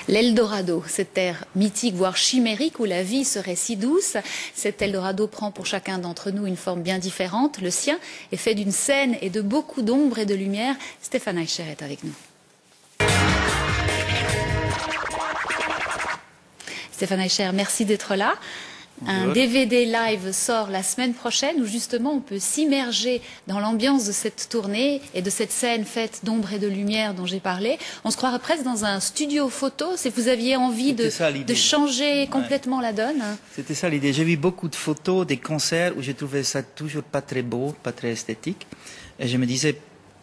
L'Eldorado, cette terre mythique, voire chimérique, où la vie serait si douce. Cet Eldorado prend pour chacun d'entre nous une forme bien différente. Le sien est fait d'une scène et de beaucoup d'ombre et de lumière. Stéphane Eicher est avec nous. Stéphane Eicher, merci d'être là. Un DVD live sort la semaine prochaine où justement on peut s'immerger dans l'ambiance de cette tournée et de cette scène faite d'ombre et de lumière dont j'ai parlé. On se croirait presque dans un studio photo. Si vous aviez envie de changer complètement la donne. C'était ça l'idée. J'ai vu beaucoup de photos, des concerts où je trouvais ça toujours pas très beau, pas très esthétique. Et je me disais,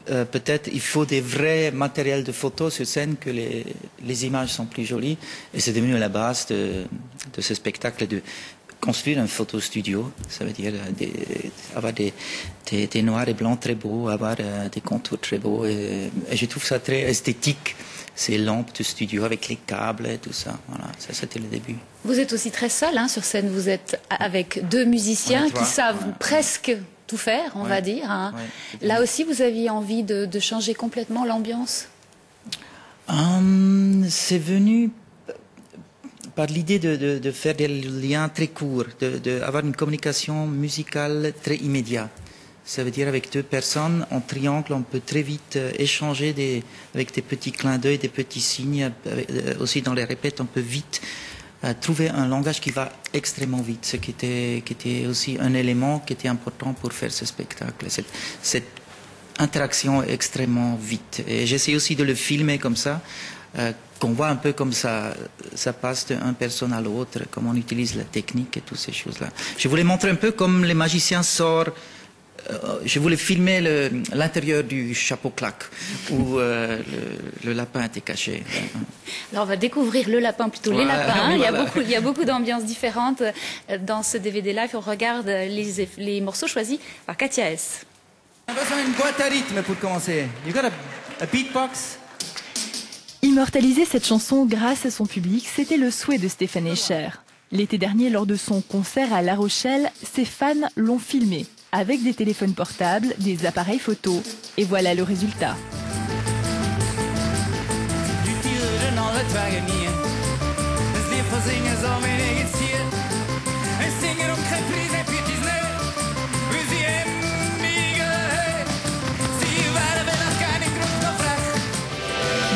peut-être il faut des vrais matériels de photos sur scène, que les images sont plus jolies. Et c'est devenu la base de ce spectacle de construire un photo studio. Ça veut dire avoir des noirs et blancs très beaux, avoir des contours très beaux. Et je trouve ça très esthétique, ces lampes de studio avec les câbles et tout ça. Voilà, ça c'était le début. Vous êtes aussi très seul sur scène. Vous êtes avec deux musiciens qui savent presque tout faire, on va dire. Là aussi, vous aviez envie de changer complètement l'ambiance? C'est venu par l'idée de faire des liens très courts, d'avoir une communication musicale très immédiate. Ça veut dire avec deux personnes en triangle, on peut très vite échanger avec des petits clins d'œil, des petits signes. Aussi dans les répètes, on peut vite trouver un langage qui va extrêmement vite, ce qui était aussi un élément qui était important pour faire ce spectacle. Cette interaction extrêmement vite. Et j'essaie aussi de le filmer comme ça, qu'on voit un peu comme ça passe d'une personne à l'autre, comment on utilise la technique et toutes ces choses-là. Je voulais montrer un peu comme les magiciens sortent. Je voulais filmer l'intérieur du chapeau claque où le lapin était caché. Alors on va découvrir le lapin, plutôt les lapins. Il y a beaucoup d'ambiances différentes dans ce DVD live. On regarde les morceaux choisis par Katia S. On a besoin d'une boîte à rythme pour commencer. You got a beatbox? Immortaliser cette chanson grâce à son public, c'était le souhait de Stéphane Eicher. L'été dernier, lors de son concert à La Rochelle, ses fans l'ont filmé avec des téléphones portables, des appareils photo. Et voilà le résultat.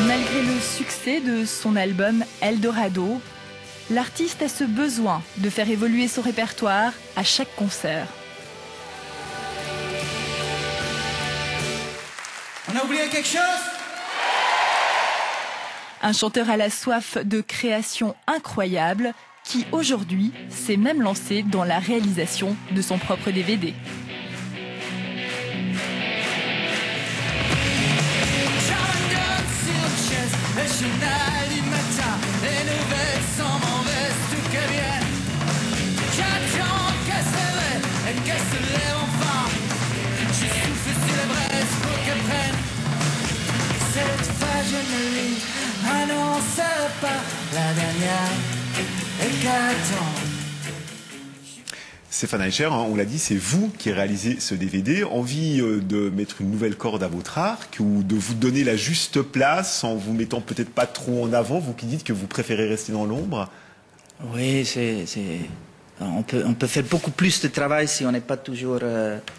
Malgré le succès de son album Eldorado, l'artiste a ce besoin de faire évoluer son répertoire à chaque concert. On a oublié quelque chose? Un chanteur à la soif de création incroyable qui aujourd'hui s'est même lancé dans la réalisation de son propre DVD. Stéphane Eicher, on l'a dit, c'est vous qui réalisez ce DVD. Envie de mettre une nouvelle corde à votre arc ou de vous donner la juste place en vous mettant peut-être pas trop en avant, vous qui dites que vous préférez rester dans l'ombre? Oui, on peut faire beaucoup plus de travail si on n'est pas toujours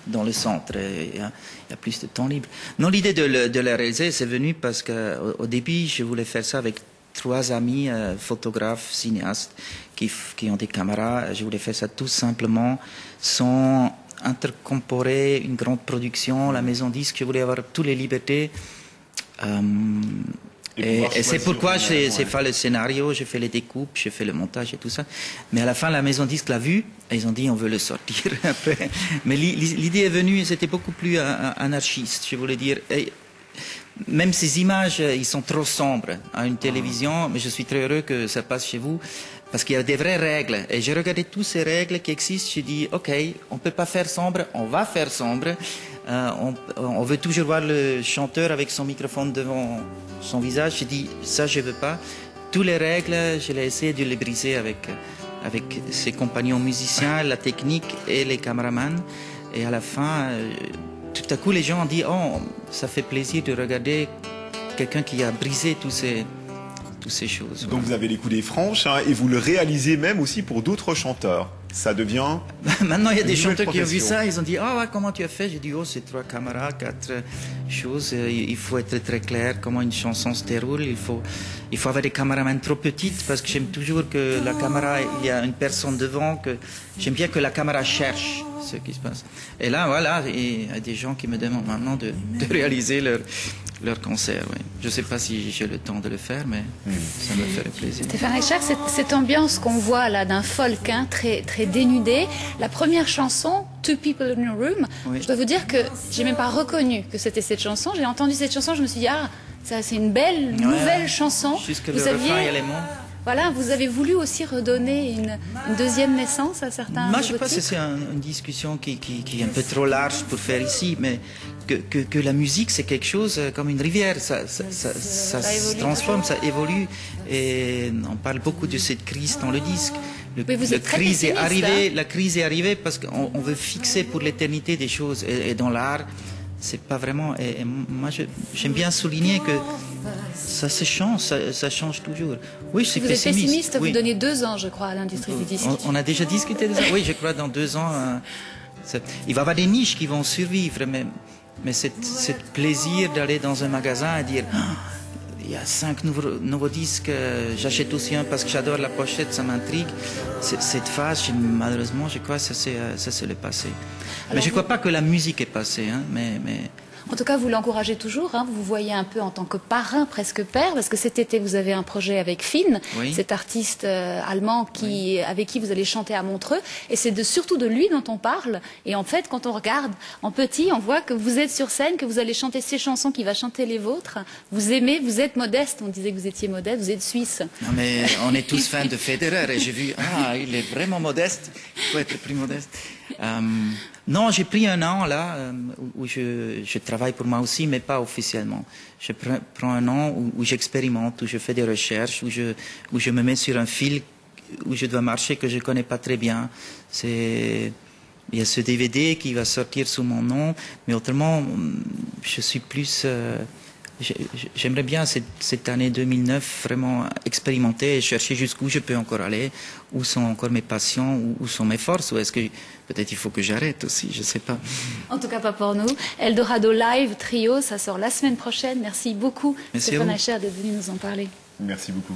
dans le centre. Il y a plus de temps libre. Non, l'idée de la réaliser, c'est venu parce qu'au début, je voulais faire ça avec 3 amis photographes, cinéastes qui ont des caméras. Je voulais faire ça tout simplement sans intercorporer une grande production, la maison disque. Je voulais avoir toutes les libertés. Et c'est pourquoi j'ai fait le scénario, j'ai fait les découpes, j'ai fait le montage et tout ça. Mais à la fin, la maison disque l'a vu et ils ont dit on veut le sortir après. Mais l'idée est venue, c'était beaucoup plus anarchiste, je voulais dire. Même ces images, ils sont trop sombres à une télévision, mais je suis très heureux que ça passe chez vous, parce qu'il y a des vraies règles. Et j'ai regardé toutes ces règles qui existent, j'ai dit, ok, on ne peut pas faire sombre, on va faire sombre. On veut toujours voir le chanteur avec son microphone devant son visage. J'ai dit, ça je ne veux pas. Toutes les règles, je l'ai essayé de les briser avec ses compagnons musiciens, la technique et les caméramans. Et à la fin... tout à coup, les gens ont dit « Oh, ça fait plaisir de regarder quelqu'un qui a brisé tous toutes ces choses. Donc vous avez les coulées franches hein, et vous le réalisez même aussi pour d'autres chanteurs. Ça devient... Maintenant, il y a des chanteurs qui ont vu ça, ils ont dit « Ah, comment tu as fait ?» J'ai dit « Oh, c'est 3 caméras, 4 choses. Il faut être très clair comment une chanson se déroule. Il faut avoir des caméramans trop petites parce que j'aime toujours que la caméra, il y a une personne devant, que j'aime bien que la caméra cherche ce qui se passe. » Et là, voilà, il y a des gens qui me demandent maintenant de réaliser leur concert. Oui. Je ne sais pas si j'ai le temps de le faire, mais ça me ferait plaisir. Stéphane Eicher, cette ambiance qu'on voit là d'un folk très dénudé, la première chanson, Two People in a Room, oui. Je dois vous dire que j'ai même pas reconnu que c'était cette chanson. J'ai entendu cette chanson, je me suis dit ah, ça c'est une belle nouvelle chanson. Jusque le refrain et les mots. Voilà, vous avez voulu aussi redonner une deuxième naissance à certains. Moi, je pense que c'est une discussion qui est un peu trop large pour faire ici, mais que la musique, c'est quelque chose comme une rivière. Ça se transforme, ça évolue. Et on parle beaucoup de cette crise dans le disque. La crise est arrivée parce qu'on veut fixer pour l'éternité des choses. Et dans l'art, c'est pas vraiment. Et moi, j'aime bien souligner que ça se change, ça change toujours. Oui, je suis pessimiste. Vous êtes pessimiste, oui. Vous donnez 2 ans, je crois, à l'industrie du disque. On a déjà discuté de ça. Oui, je crois dans 2 ans, il va y avoir des niches qui vont survivre, mais ce plaisir d'aller dans un magasin et dire il y a 5 nouveaux disques, j'achète aussi un parce que j'adore la pochette, ça m'intrigue. Cette phase, malheureusement, je crois que ça c'est le passé. Mais je ne crois pas que la musique est passée, hein, mais... En tout cas, vous l'encouragez toujours, hein, vous vous voyez un peu en tant que parrain, presque père, parce que cet été, vous avez un projet avec Finn, cet artiste allemand avec qui vous allez chanter à Montreux, et c'est surtout de lui dont on parle. Et en fait, quand on regarde en petit, on voit que vous êtes sur scène, que vous allez chanter ces chansons, qu'il va chanter les vôtres. Vous aimez, vous êtes modeste, on disait que vous étiez modeste, vous êtes suisse. Non mais on est tous fans de Federer, et j'ai vu, il est vraiment modeste, il faut être plus modeste. Non, j'ai pris un an là où je travaille pour moi aussi, mais pas officiellement. Je prends un an où j'expérimente, où je fais des recherches, où je me mets sur un fil où je dois marcher que je connais pas très bien. Il y a ce DVD qui va sortir sous mon nom, mais autrement, je suis plus... J'aimerais bien cette année 2009 vraiment expérimenter et chercher jusqu'où je peux encore aller, où sont encore mes passions, où sont mes forces, ou est-ce que peut-être il faut que j'arrête aussi, je ne sais pas. En tout cas, pas pour nous. Eldorado Live Trio, ça sort la semaine prochaine. Merci beaucoup, Stéphane Eicher, d'être venu nous en parler. Merci beaucoup.